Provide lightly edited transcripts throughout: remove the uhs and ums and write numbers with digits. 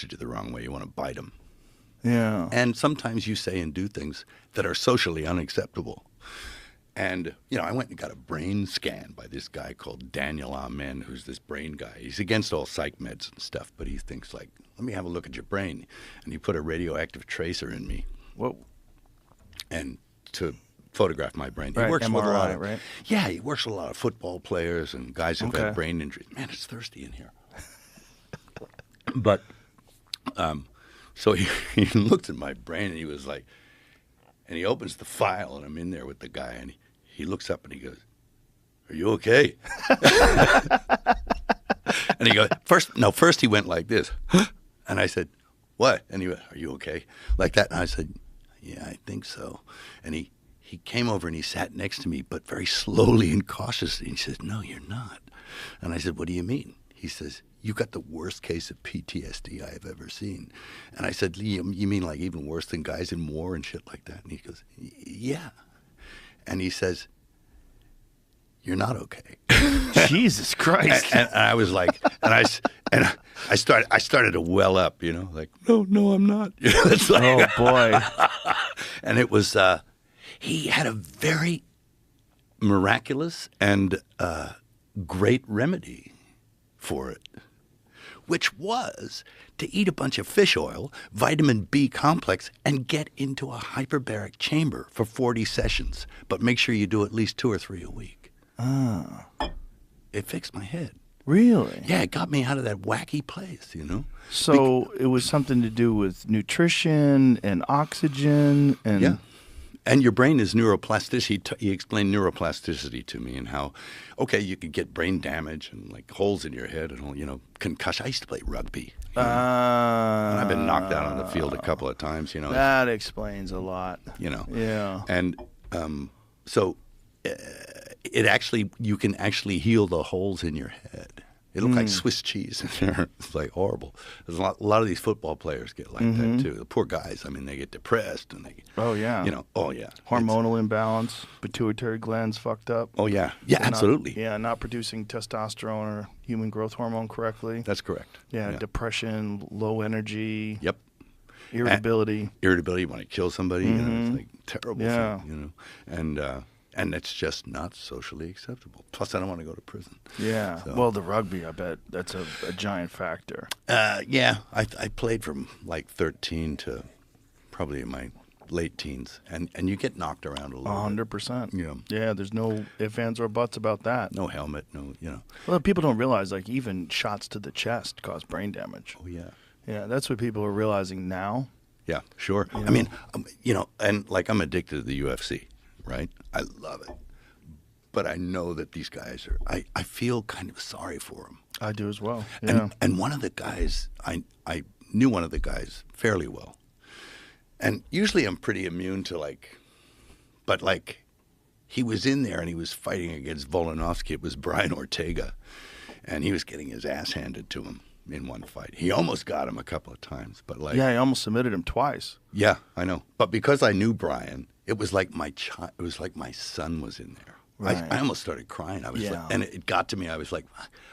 you the wrong way. You want to bite them. Yeah. And sometimes you say and do things that are socially unacceptable. And, I went and got a brain scan by this guy called Daniel Amen, who's this brain guy. He's against all psych meds and stuff, but he thinks let me have a look at your brain. And he put a radioactive tracer in me. Whoa. And to photograph my brain. Right, He works with a lot of, right? Yeah, he works with a lot of football players and guys who've Okay. had brain injuries. Man, it's thirsty in here. But, so he looked at my brain and he was like, and he opens the file and I'm in there with the guy and he looks up and he goes, "Are you okay?" And he goes, first he went like this. And I said, "What?" And he went, "Are you okay?" Like that. And I said, "Yeah, I think so." And he came over and he sat next to me, but very slowly and cautiously. And he says, "No, you're not." And I said, "What do you mean?" He says, "You got the worst case of PTSD I have ever seen." And I said, "You mean like even worse than guys in war and shit like that?" And he goes, "Yeah." And he says, "You're not okay." Jesus Christ. And I was like, I started to well up, like, no, I'm not. It's like, Oh, boy. and it was, he had a very miraculous and great remedy for it, which was to eat a bunch of fish oil, vitamin B complex, and get into a hyperbaric chamber for 40 sessions. But make sure you do at least 2 or 3 a week. It fixed my head. Really? Yeah, it got me out of that wacky place, So it was something to do with nutrition and oxygen and... Yeah. And your brain is neuroplasticity. He explained neuroplasticity to me and how, okay, you could get brain damage and like holes in your head and all, concussion. I used to play rugby. And I've been knocked out on the field a couple of times, That explains a lot. Yeah. And so you can actually heal the holes in your head. It looked like Swiss cheese in there. It's like horrible. There's a lot of these football players get like that too. The poor guys. I mean, they get depressed and they. Oh yeah. Oh yeah. Hormonal imbalance, pituitary glands fucked up. Oh yeah. Yeah, absolutely. Not producing testosterone or human growth hormone correctly. That's correct. Yeah. Depression, low energy. Yep. Irritability. Irritability. You want to kill somebody. It's like terrible. Yeah. Thing, and it's just not socially acceptable. Plus, I don't want to go to prison. Yeah. So. Well, the rugby, I bet that's a giant factor. Yeah. I played from like 13 to probably in my late teens. And you get knocked around a little 100%. bit. Yeah, there's no ifs, ands, or buts about that. No helmet, Well, people don't realize, like, even shots to the chest cause brain damage. Oh, yeah. Yeah, that's what people are realizing now. Yeah, sure. I mean, and like I'm addicted to the UFC. Right? I love it. But I know that these guys are, I feel kind of sorry for them. I do as well. Yeah. And one of the guys, I knew one of the guys fairly well. And usually I'm pretty immune to but he was in there and he was fighting against Volkanovski. It was Brian Ortega. And he was getting his ass handed to him in one fight. He almost got him a couple of times, but Yeah, he almost submitted him twice. Yeah, I know. But because I knew Brian, it was like my son was in there. Right. I almost started crying. I was and it got to me. I was like,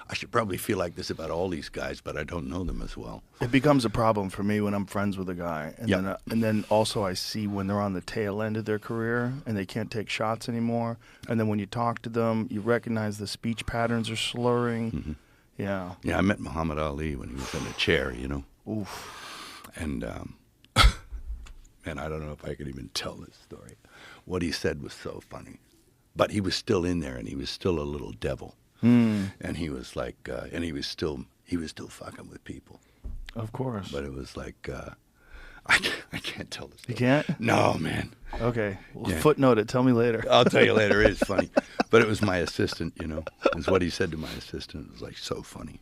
I should probably feel like this about all these guys, but I don't know them as well. It becomes a problem for me when I'm friends with a guy, and then also I see when they're on the tail end of their career and they can't take shots anymore. And then when you talk to them, you recognize the speech patterns are slurring. Mm-hmm. Yeah. Yeah, I met Muhammad Ali when he was in a chair, Oof. And man, I don't know if I could even tell this story. What he said was so funny. But he was still in there, and he was still a little devil. And he was like, and he was still fucking with people. Of course. But it was like, I can't tell this story. You can't? No, man. Okay. Well, footnote it. Tell me later. I'll tell you later. It is funny. But it was my assistant, is what he said to my assistant. It was like so funny.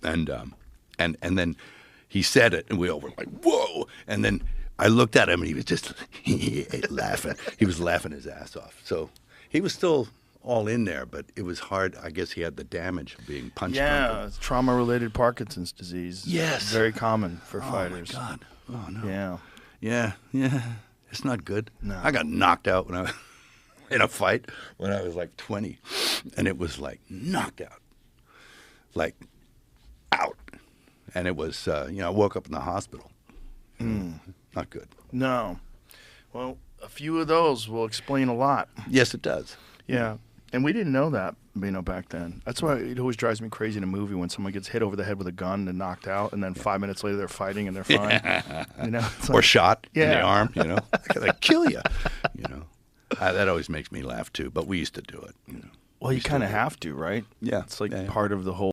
And then he said it, and we all were like, whoa. And then I looked at him, and he was just laughing. He was laughing his ass off. So he was still all in there, but it was hard. I guess he had the damage of being punched. Yeah, trauma-related Parkinson's disease. Yes. Very common for fighters. Oh, my God. Oh, no. Yeah. Yeah. It's not good. No. I got knocked out when I was in a fight when I was like 20, and it was like knocked out. Like, out. And it was, I woke up in the hospital. Not good. No. Well, a few of those will explain a lot. Yes, it does. Yeah. And we didn't know that, back then. That's why it always drives me crazy in a movie when someone gets hit over the head with a gun and knocked out, and then 5 minutes later they're fighting and they're fine. It's Or shot in the Yeah. arm, They kill you, That always makes me laugh, too. But we used to do it, Well, you kind of have to, right? Yeah. It's like Yeah. part of the whole